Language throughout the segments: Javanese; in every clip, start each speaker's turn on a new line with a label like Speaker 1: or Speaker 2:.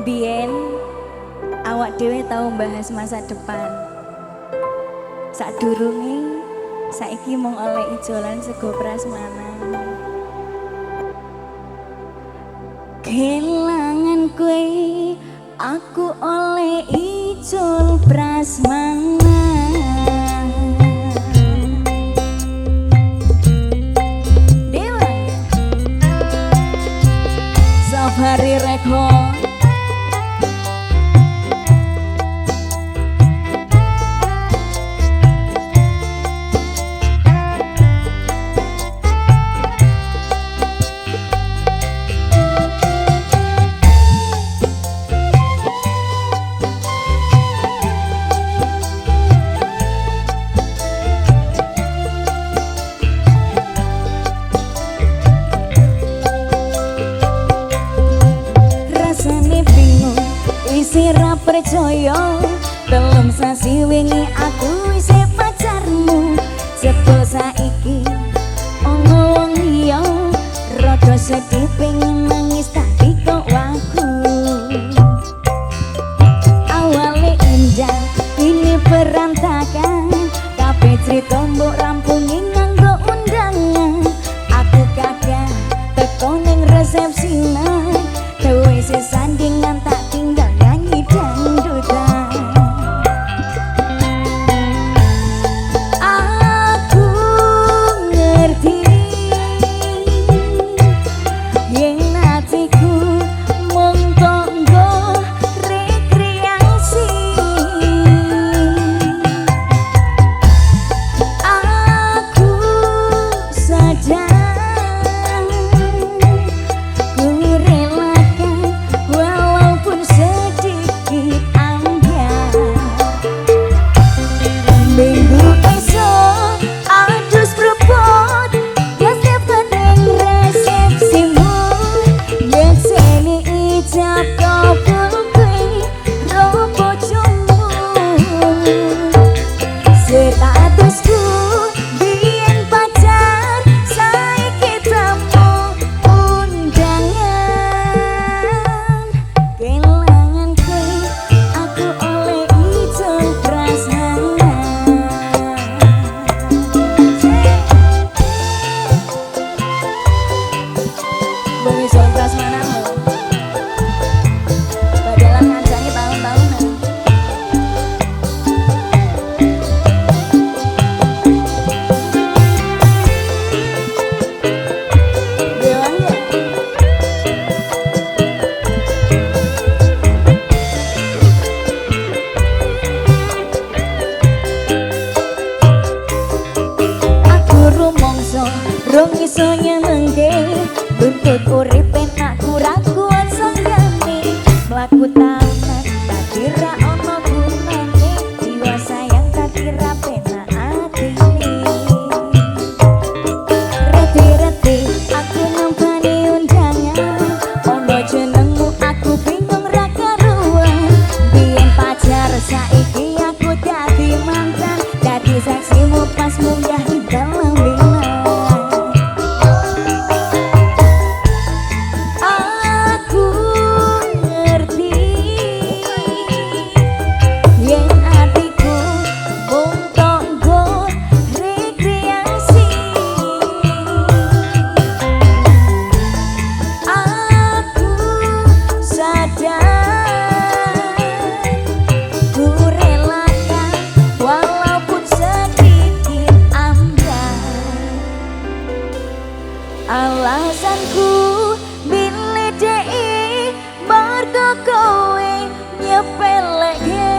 Speaker 1: Bien awak dhewe tau bahas masa depan. Sadurunge saiki mung oleh ijolan sego prasmanan. Kelangan kowe aku oleh ijol prasmanan. Dewa Safari Record. Sira percaya telung sasi wingi aku isih pacarmu. Sebel saiki ono wong liya rada sedih pengen nangis tapi kok waku. Awale indah ini berantakan, kabeh crita mbok rampungi nganggo undangan. Aku kagak teko ning resepsinan, dewe sesandingan tak tinggal nyanyi dangdutan. Aku ngerti yen hatiku mung tangga rekreasi. Aku sadar rong iso nyenengke buntut uripe aku ra kuat sanggane mlaku taman tak kira ono gunane jiwa sayang tak kira penak atine reti-reti aku nampani undangan ono jenengmu aku bingung ra karuan biyen pacar saiki aku dadi mantan dadi saksimu pas munggah di dalam alasanku milih dei margo kowe nyepeleke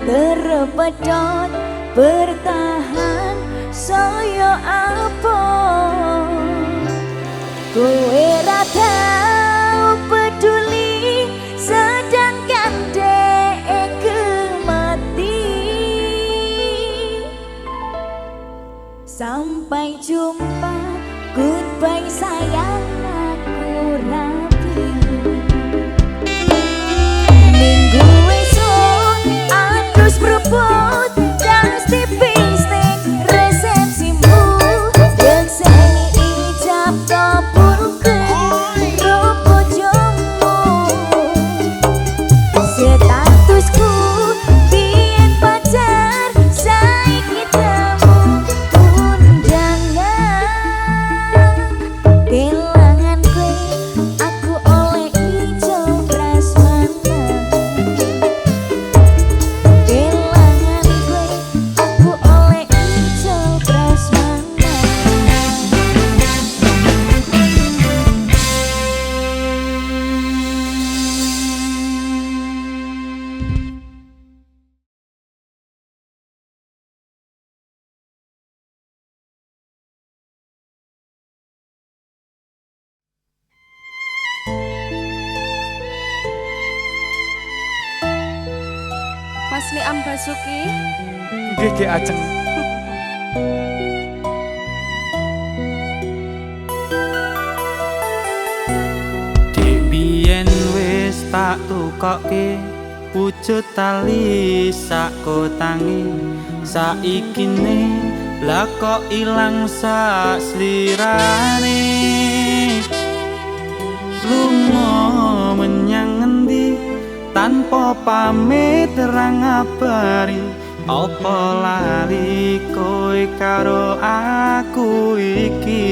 Speaker 1: terpedot bertahan saya apa kowe ra tau peduli sedangkan dek mati. Sampai jumpa, goodbye sayang, aku rapi. Minggu esok harus berebut gas tipis ning resepsimu. Yang seni ijab kabulkan roh bojomu.
Speaker 2: Niam Basuki.
Speaker 3: Nggih Ki Ajeng.
Speaker 4: Biyen wis tak tukokke wujud tali sak kotangi saikine lah kok ilang sak slirane lunga menyang ngendi tanpa pamit terang ngabari apa lali kowe karo aku iki.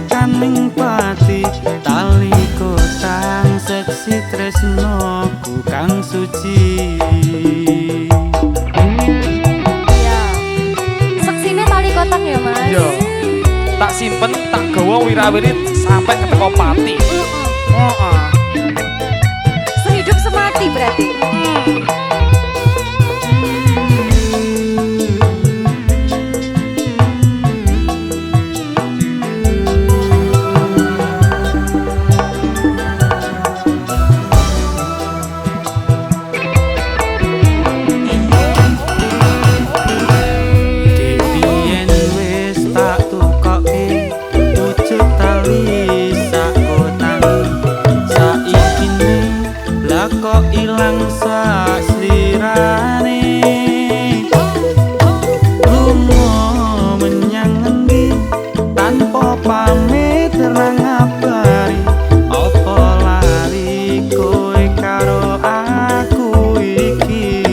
Speaker 4: Tekaning pati tali kotang seksi tresnoku kang suci.
Speaker 2: Ya, seksine tali kotak ya Mas.
Speaker 3: Yo, tak simpen tak gawa wirawirit sampai ketemu pati.
Speaker 2: Sehidup semati berarti.
Speaker 4: Kok ilang sak slirane lunga menyang ngendi tanpa pamit terang ngabari apa lali kowe karo aku iki.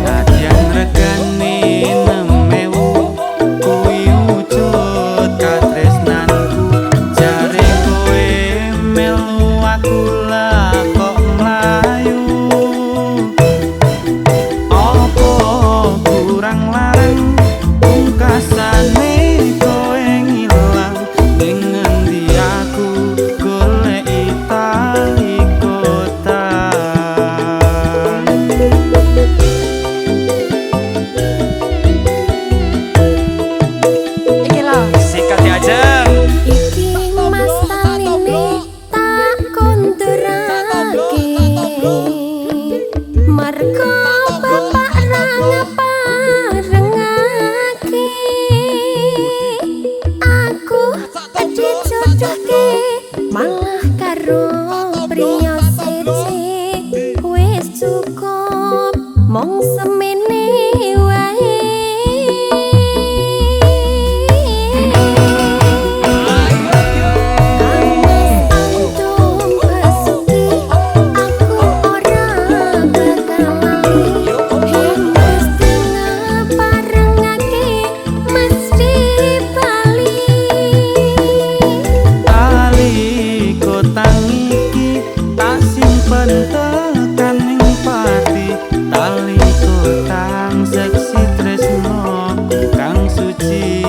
Speaker 4: Nadyan regane 6.000 kuwi wujud katresnanku jare kowe melu aku malah karo priya siji wis cukup mong semene wae. Tekaning pati tali kotang seksi tresnoku kang suci.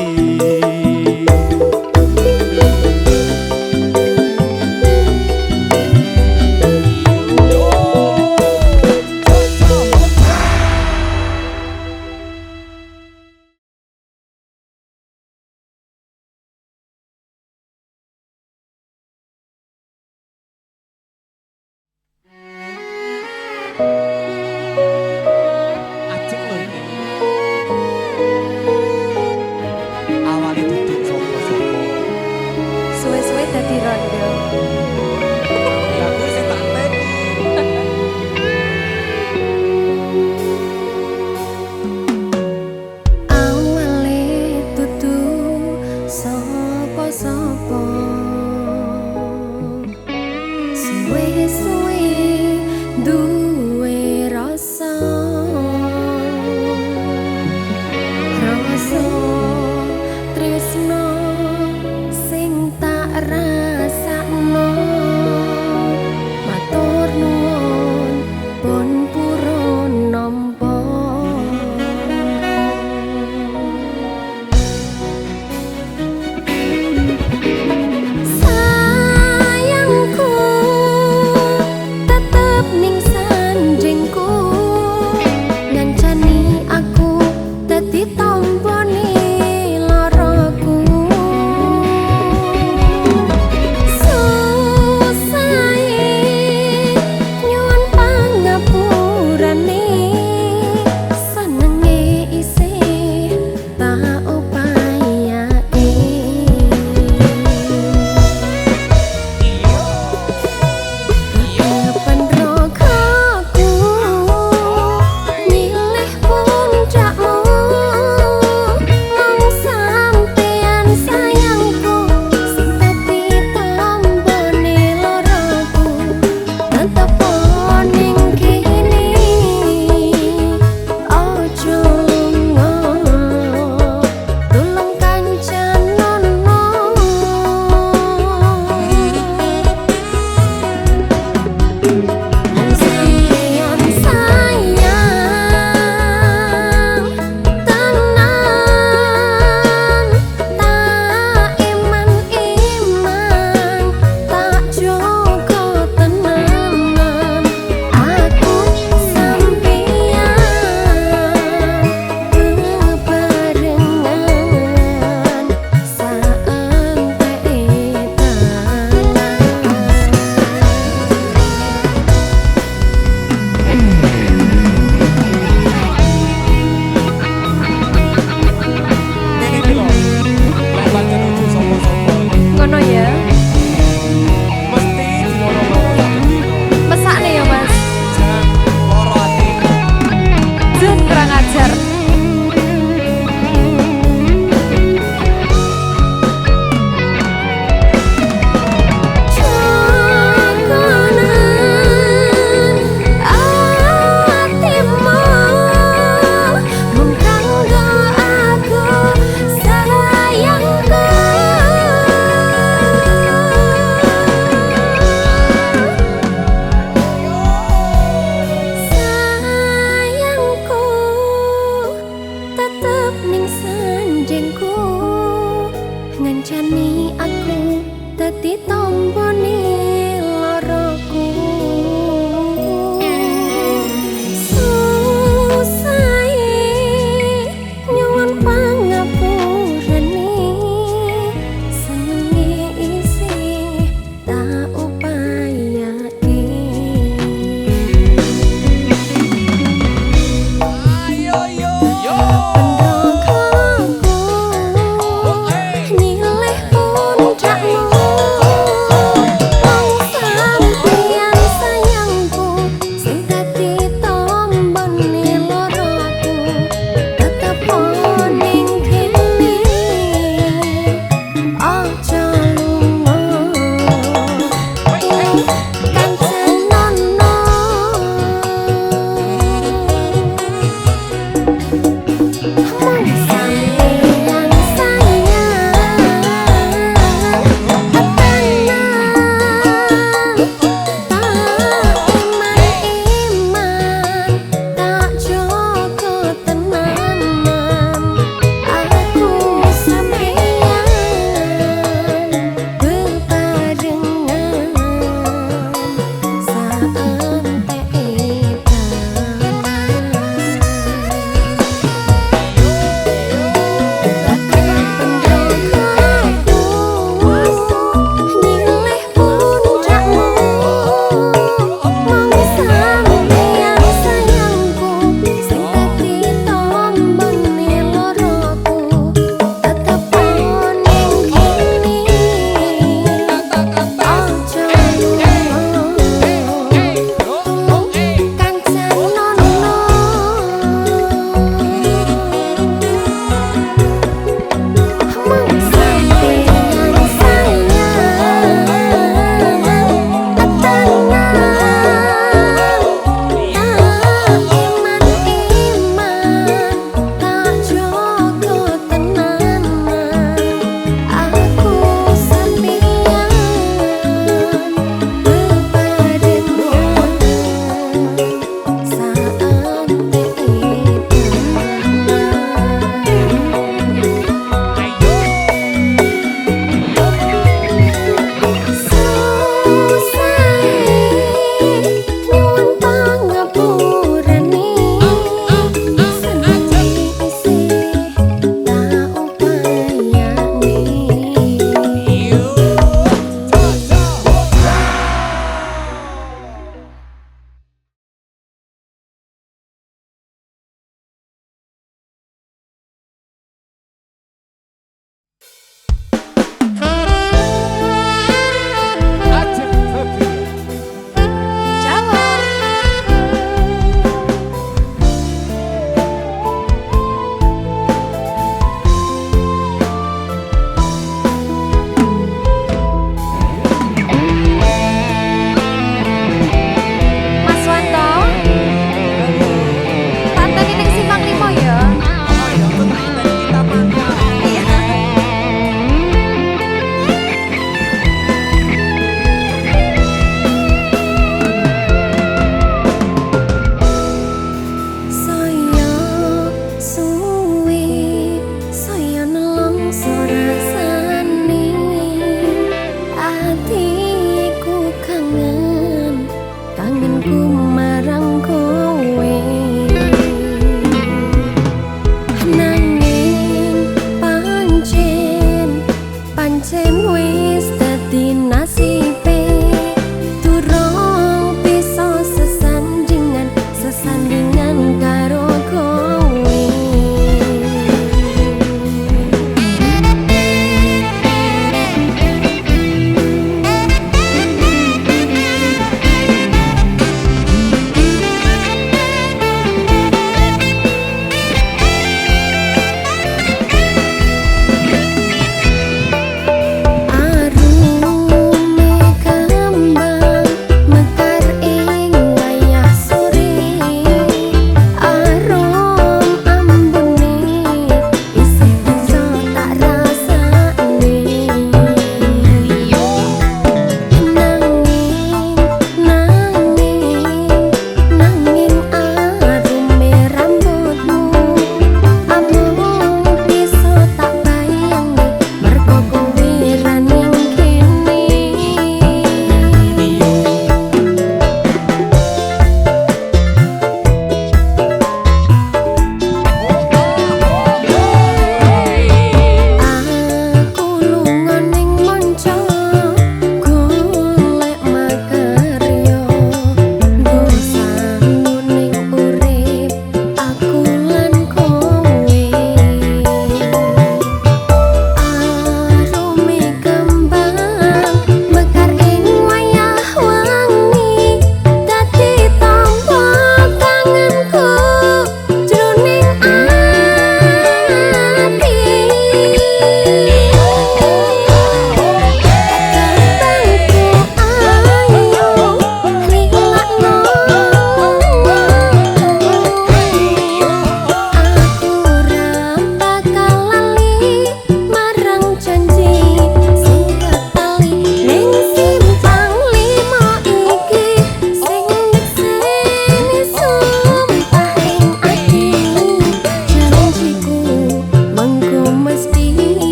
Speaker 2: Fajar.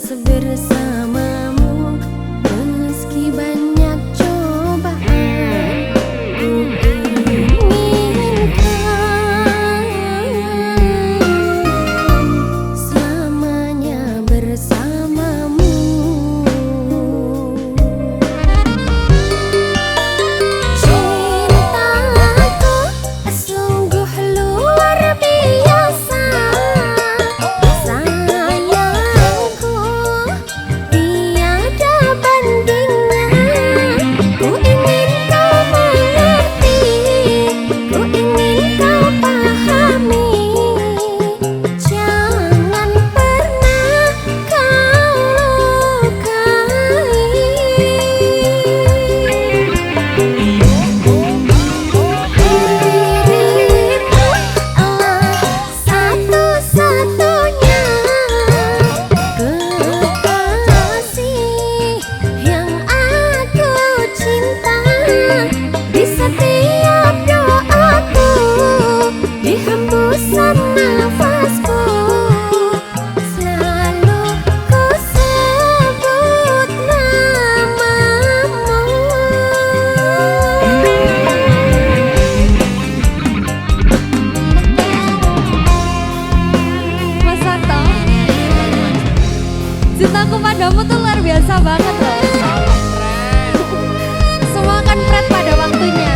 Speaker 4: bersamamu meski banyak cobaan. Ku inginkan selamanya bersamamu. Cintaku sungguh luar biasa, sayangku tiada bandingnya. Ku ingin kau mengerti, ku ingin kau pahami, jangan pernah kau lukai. Dirimu adalah satu-satunya kekasih yang aku cinta. Di setiap doaku, di hembusan nafasku, selalu ku sebut namamu.
Speaker 2: Mas Sarto, cintaku padamu tuh luar biasa banget loh. Semua kan friend pada waktunya.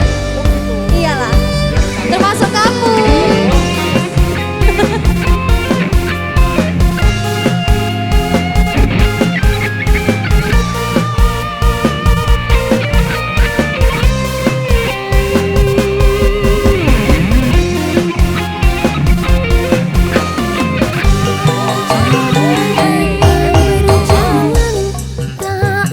Speaker 2: Iyalah, termasuk kamu.
Speaker 4: Berjalan tak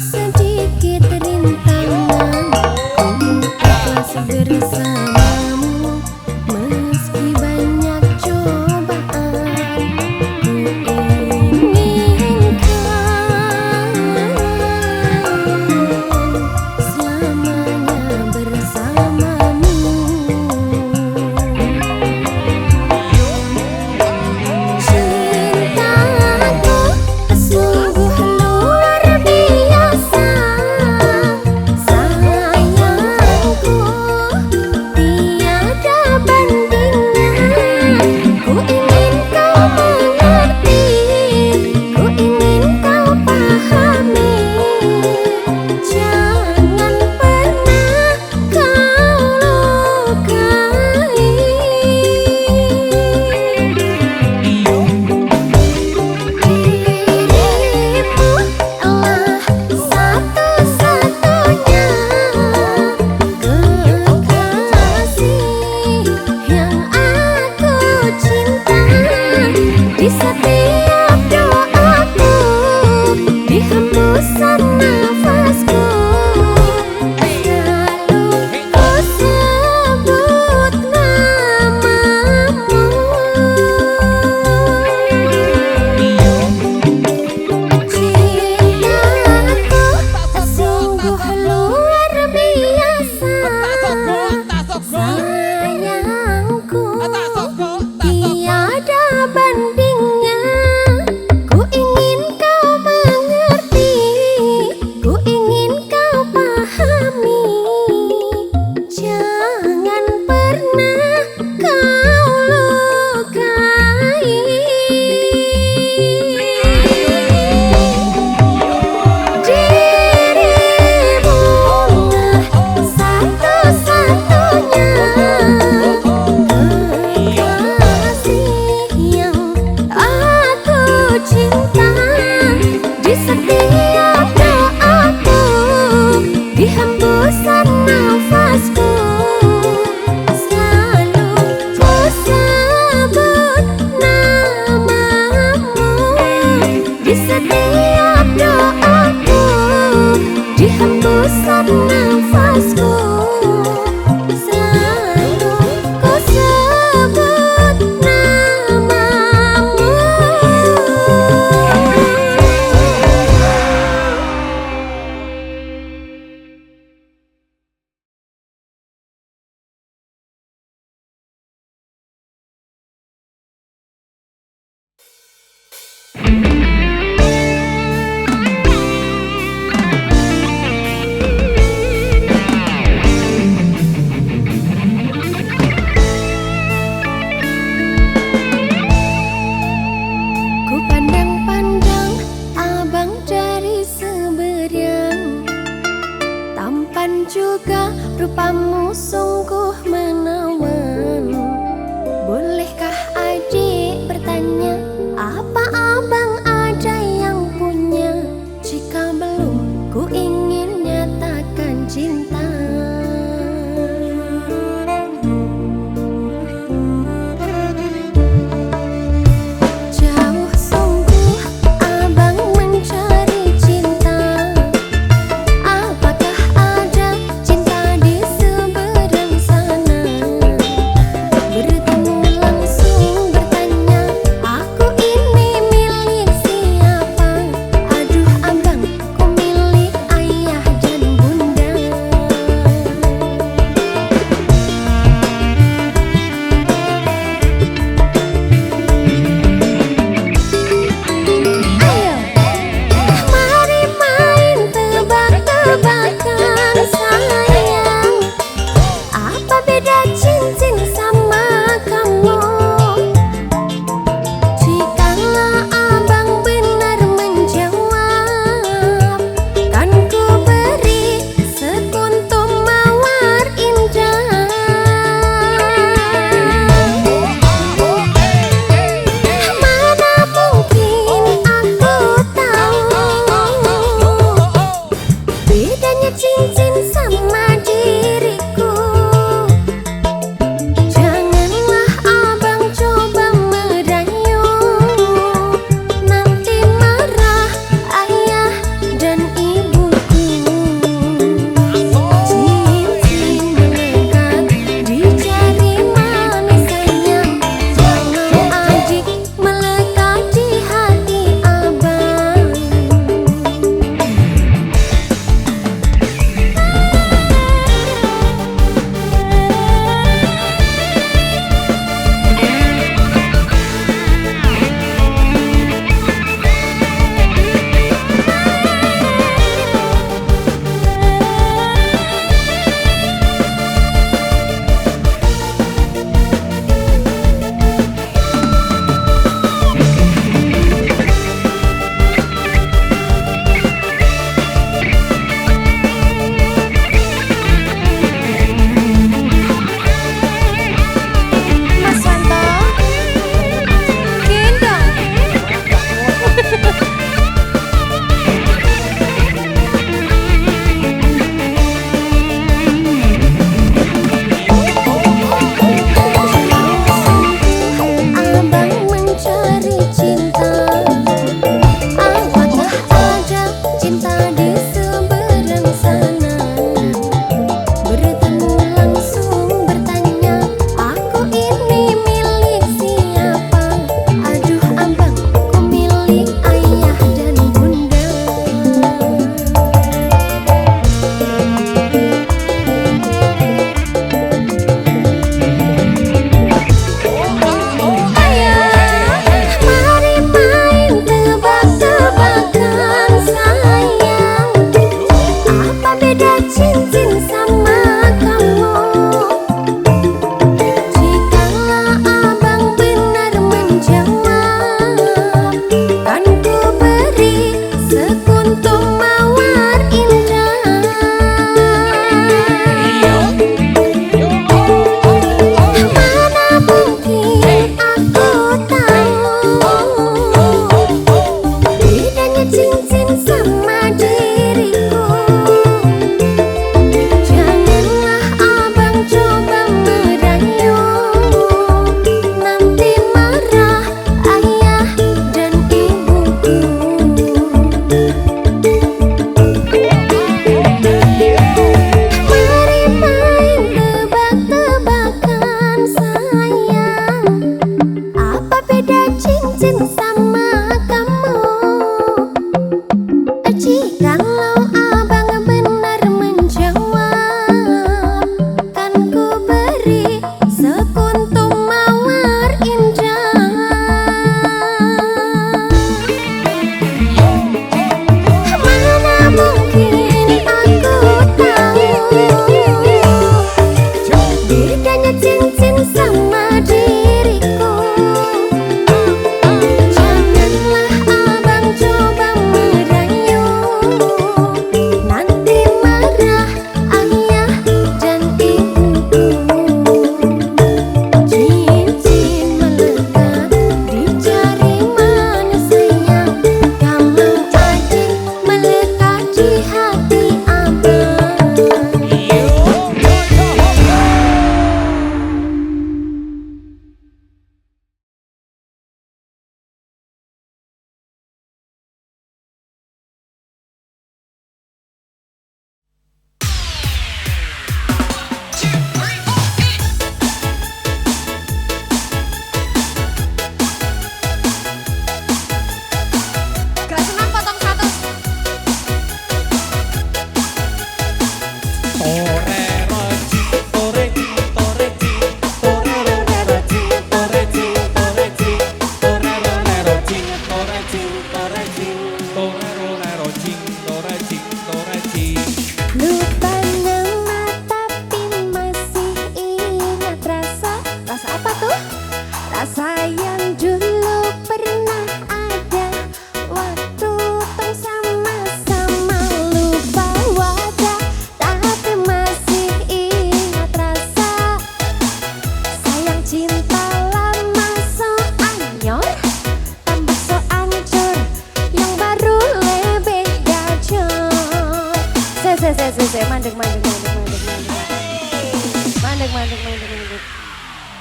Speaker 2: Mandek.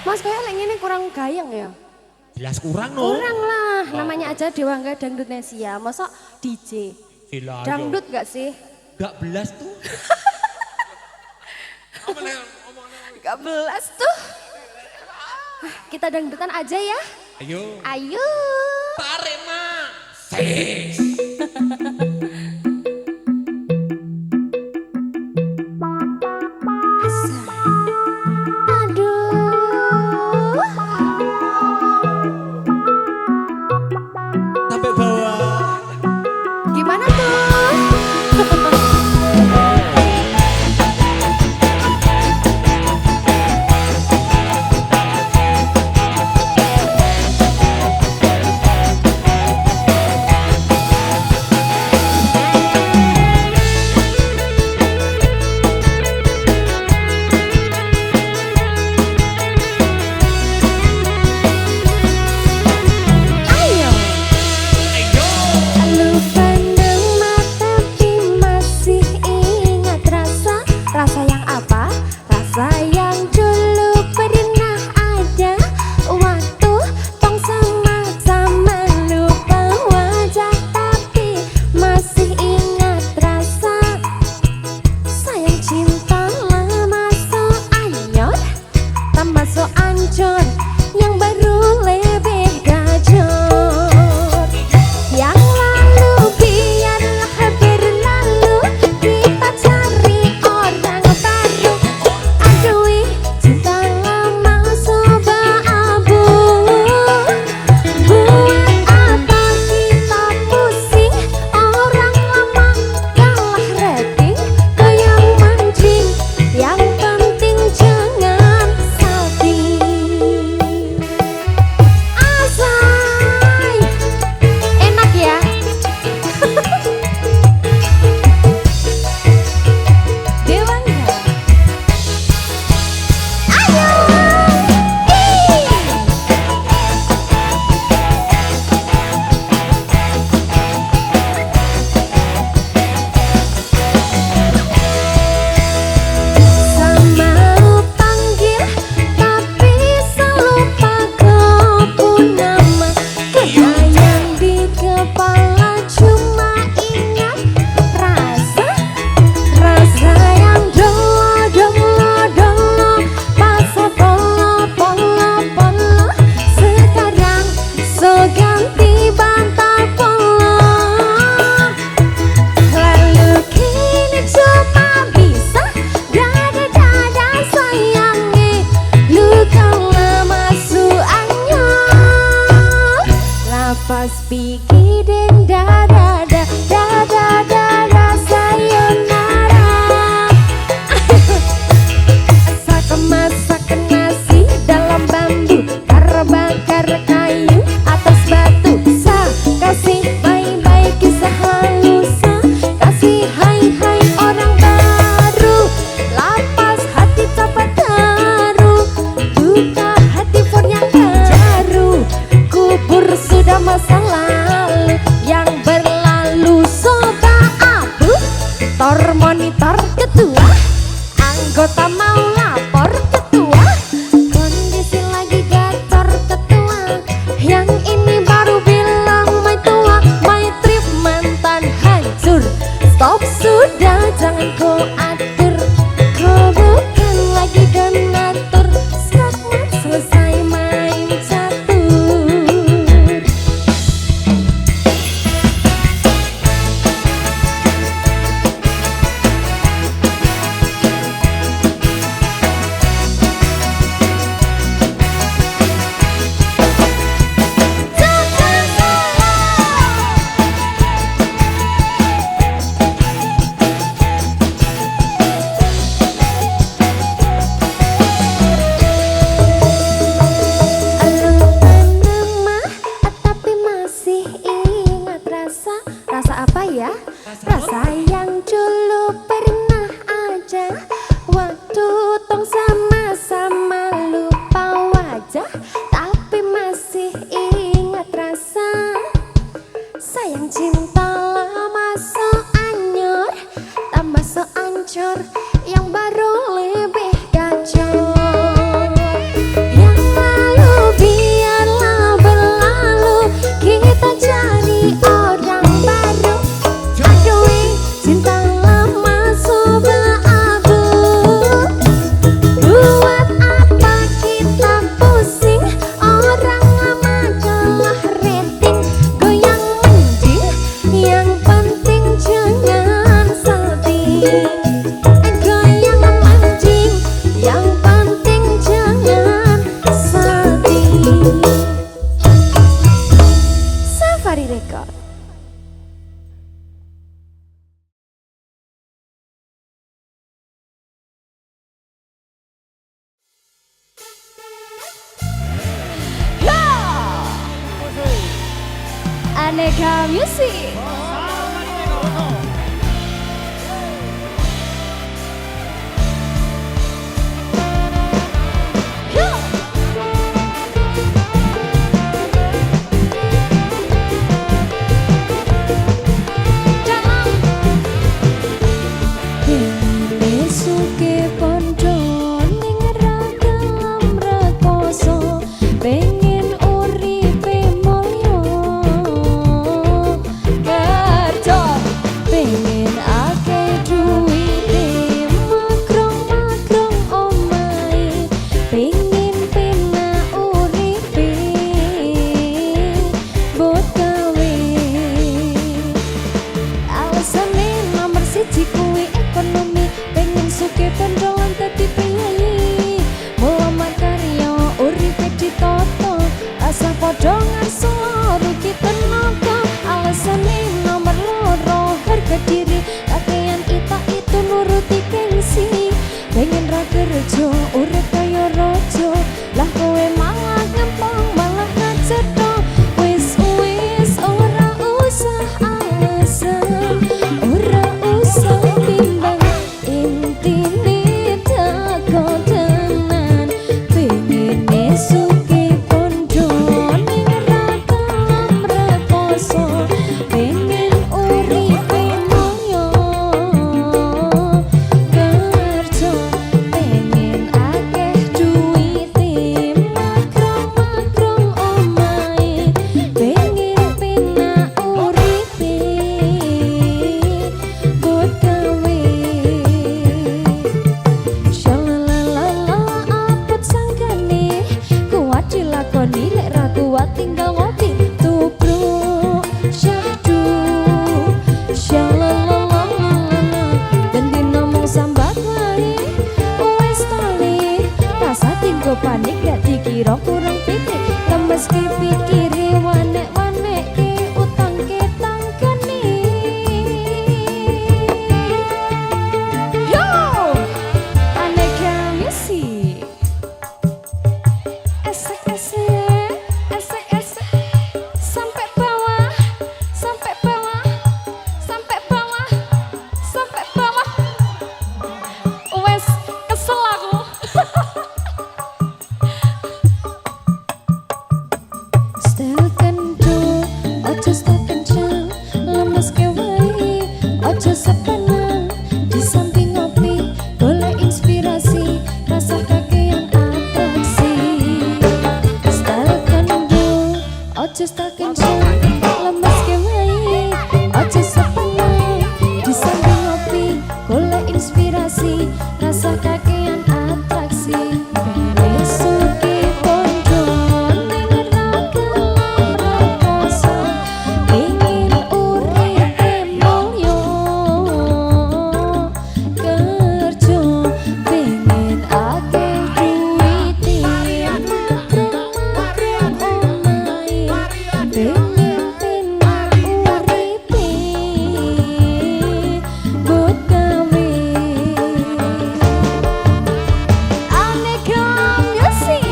Speaker 2: Mas kayak lagi ini kurang gayeng ya?
Speaker 5: Jelas kurang no.
Speaker 2: Kurang lah, namanya aja Dewa Enggak Dangdut Nesia, masa DJ?
Speaker 5: Gila,
Speaker 2: Dangdut gak sih?
Speaker 5: Gak belas tuh.
Speaker 2: Gak belas tuh. Kita dangdutan aja ya.
Speaker 5: Ayo.
Speaker 2: Ayo.
Speaker 5: Tarik mak. Sis. Sampai bawah.
Speaker 2: Gimana tuh? Pas pikir dan da sayonara. Masakan nasi dalam bambu, bakar kayu atas batu. Kasih bye-bye kisah halusa, kasih hai orang baru. Lapas hati cepat taruh, buka hati for yang baru. Kubur sudah masa lalu yang berlalu, soba abu. Tor monitor ketua, anggota mau lapor ketua. Kondisi lagi gacor ketua, yang ini baru bilang my tua. My trip mantan hancur, stop sudah jangan kau atur. Kau bukan lagi donatur, skakmat selesai main catur. Rasa apa ya? Rasa yang dulu pernah aja, waktu tong sama-sama lupa wajah, tapi masih ingat rasa. Sayang cinta lama so anyor, tambah so ancur.
Speaker 4: orang baru. Adui cinta lama coba abu. Buat apa kita pusing, orang lama kalah rating. Goyang mending, yang penting jangan salting. Goyang mending, yang penting jangan salting. Safari Record. Aneka Music. Besuke pondo ning ragam rekoso, pengen uripe mulya kerja, pengen akeh duwite makrong-makrong omahe, pengen penak uripe bot gawe. Alasane nomor siji kuwi ekonomi, pengen sugih pendolan dadi priyayi, mulamar karya uripe ditata, rasa padha ngarsa rugi tenaga. Alasane nomor loro harga diri, kakean ita itu nuruti gengsi, pengen ra kerja urip kaya raja, lah kowe malah ngempong malah ngacetho. Wis ora usah alasan, ora usah bimbang, intine teko tenan. Pengen sugih pondo ning ragam rekoso, pengen uripe mulya kerja, pengen akeh duwite makrong-makrong omahe, pengen penak uripe bot gawe. Shalalala apot sangkane, kuat dilakoni lek ra kuat tinggal ngopi tubruk syahdu. Shalalala bendi ngomong sambat wae wis tali, rasa tinggo panik gak dikira kurang pitik, lemes ki pikire wanek-wanek ke utang ke tangkane. Yo, Aneka Music. Esek sampai bawah, sampai bawah, sampai bawah, sampai bawah. Wes kesel aku. Setel kendo, ojo setel kencang, lemes ke wae, ojo sepenang. Di samping ngopi, golek inspirasi, rasa kakean atraksi. Setel kendo, ojo setel kencang, lemes ke wae, ojo sepenang. Di samping ngopi, golek inspirasi, rasa kakean atraksi. Besuke pondo ning ragam rekoso, pengen uripe mulya kerja, pengen akeh duwite makrong-makrong omahe, pengen penak uripe bot gawe. Aneka Music.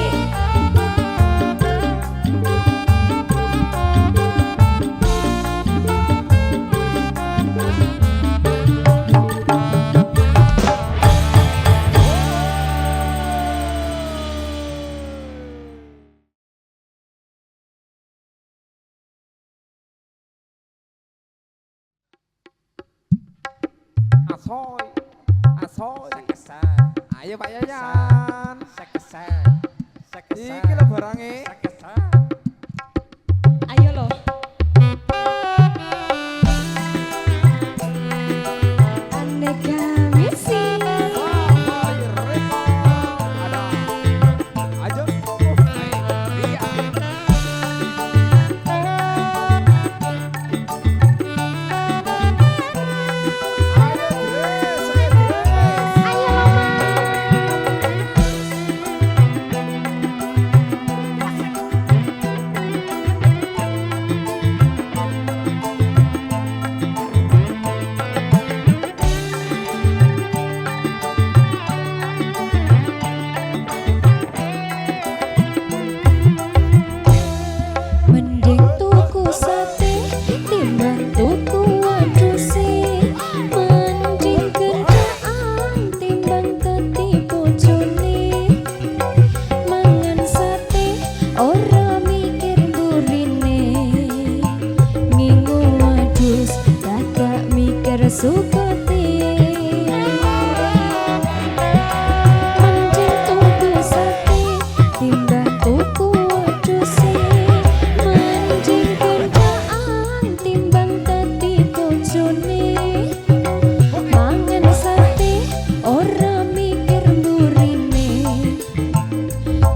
Speaker 3: Asoy, asoy. Ayo Pak Yayan. Iki lho barange.
Speaker 2: Ayo loh.
Speaker 4: sukoti mending tuku sate timbang tuku wedhuse mending kendaan timbang dadi bojone mangan sate ora mikir mburine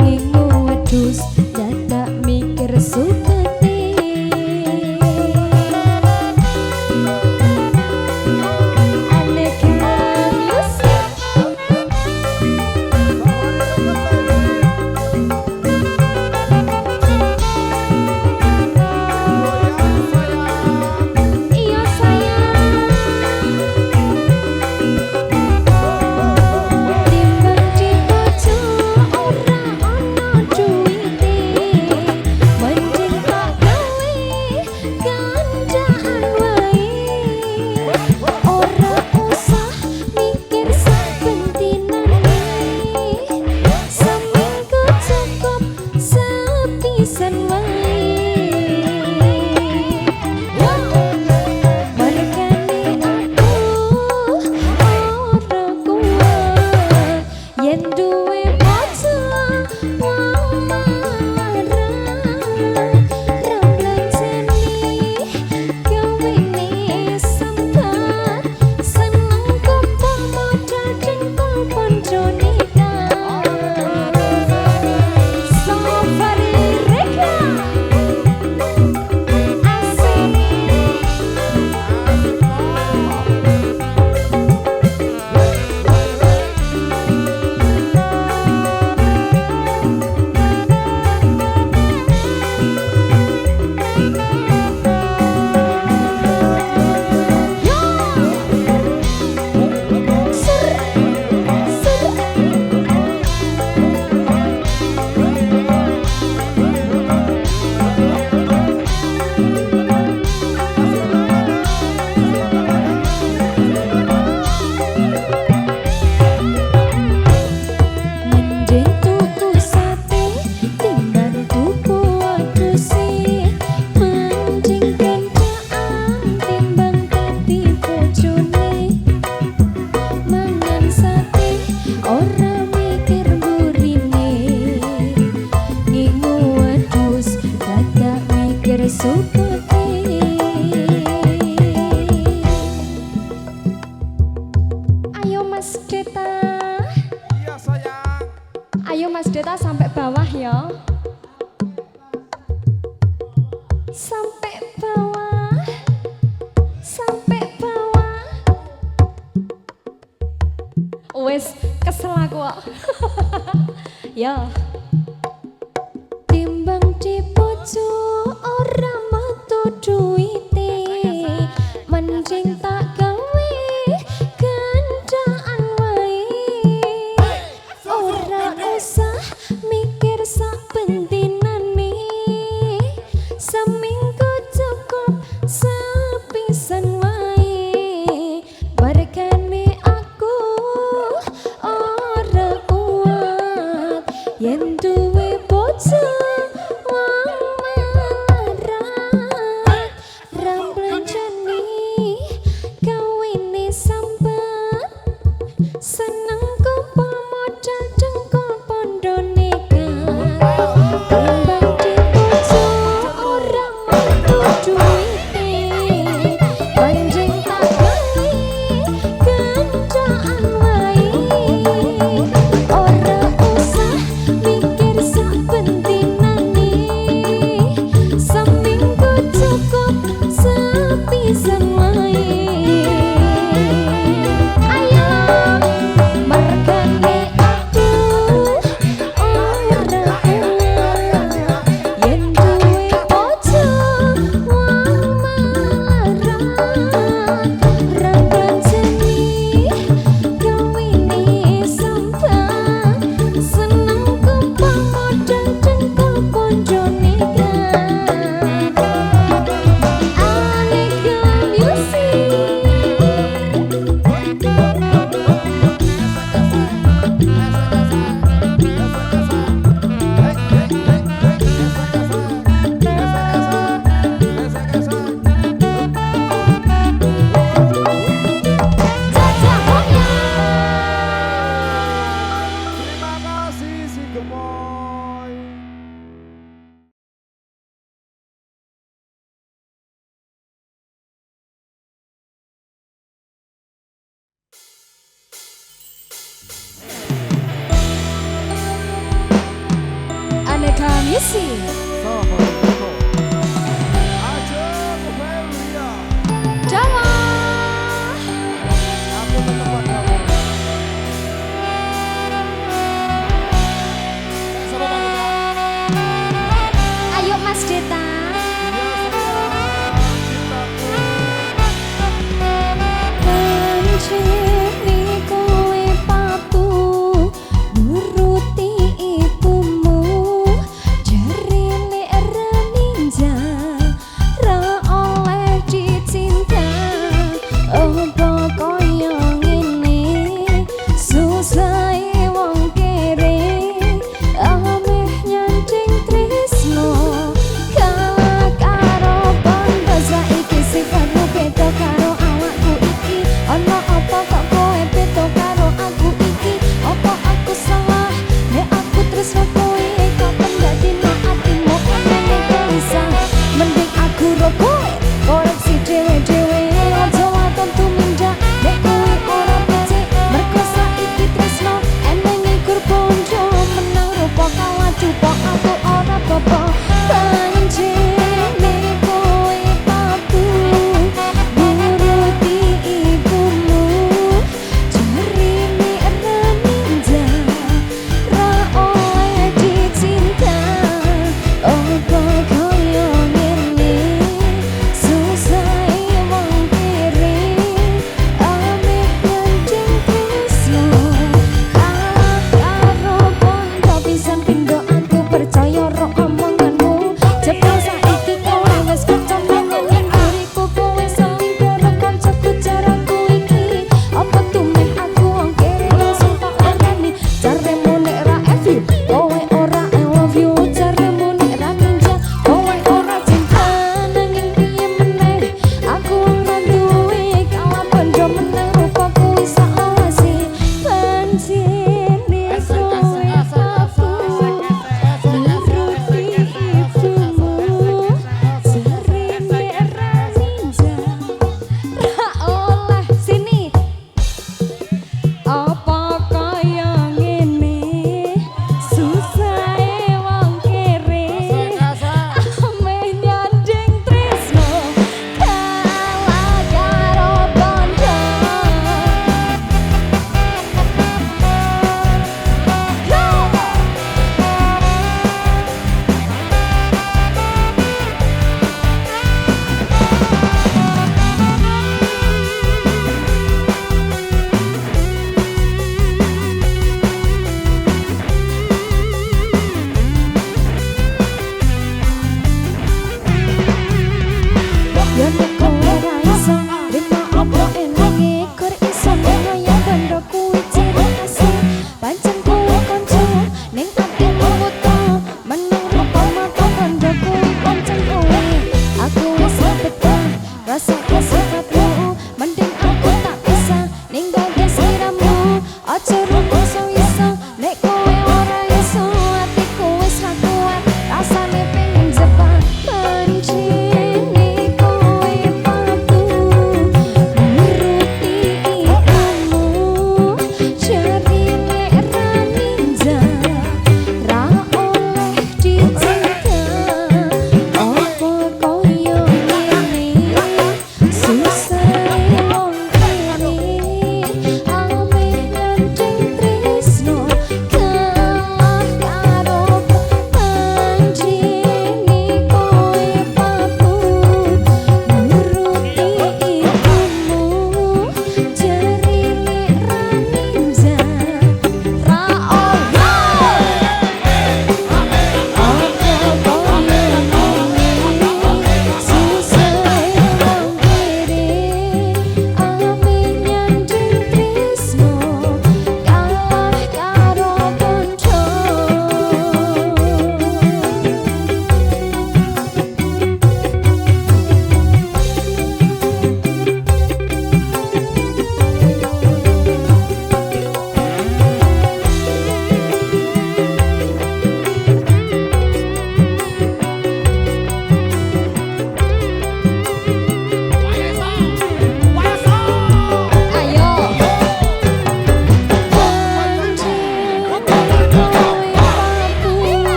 Speaker 4: ngingu wedhus dadak mikir suketi Ayo Mas Deta.
Speaker 3: Iya sayang.
Speaker 4: Ayo Mas Deta sampai bawah ya. Sampai bawah. Sampai bawah. Wes kesel aku kok. Ya. Timbang di pojok ora metu duwite. Mending tak gawe gandaan wae. Ora usah mikir sak pentinane. Seminggu cukup sepisan wae. Barkane aku ora kuat yen duwe bojo wong melarat. Ramblanjani kawine sambat seneng kopo modal dengkul pondo nekat. Timbang di bojo ora metu duwite. Panjang tak gawe gandaan wae. Ora usah mikir sak pentinane. Seminggu cukup sepisan wae. Ayo mergane aku ora kuat yen duwe bojo wong melarat. Ramblanjani kawine sambat seneng kopo modal dengkul pondo nekat. Aneka Yesi. Jawa. Ayo Mas Deta. Pancene kowe patuh nuruti ibumu, jarine ra ninja ra oleh dicinta. Apa kaya ngene susahe wong kere, ameh nyanding tresno kalah karo bondo. Saiki sifatmu beda karo awakku iki, ana apa kok kowe beda karo aku iki? Apa aku salah nek aku tresno kowe? Kapan dadine atimu ngene bisa? Mending aku ro kowe koreksi dhewe-dhewe, aja waton tumindak nek kowe ora becik. Mergo saiki tresno eneng ikur bondo, menang rupa kalah cupa aku ora apa-apa. Pancene kowe patuh nuruti ibumu, jarine ra ninja ra oleh dicinta. Apa kaya ngene susahe wong kere, ameh nyanding tresno kalah karo bondo. Pisan pindho aku percaya ro omonganmu, jebul saiki kowe wis keconongan ning diriku. Kowe saling karo kancaku caraku iki, apa tumeh aku wong kere langsung tak orani. Jaremu nek ra F you, kowe ora I love you. Jaremu nek ra ninja, kowe ora cinta. Nanging piye meneh aku ora duwe kalah bondo, menang rupaku wis sak lawase. Pancene kowe patuh nuruti ibumu, jarine ra ninja ra oleh. Sini. Apa kaya ngene susahe wong kere, ameh nyanding tresno kalah karo bondo. Ya nek kowe ra iso rimo apa enake, kur iso ngoyo bondo kuwi ciri khase. Pancen kowe kanca ning atimu wuto, menang rupa mata bondo kuwi pancen kowe. Aku wis betah rasa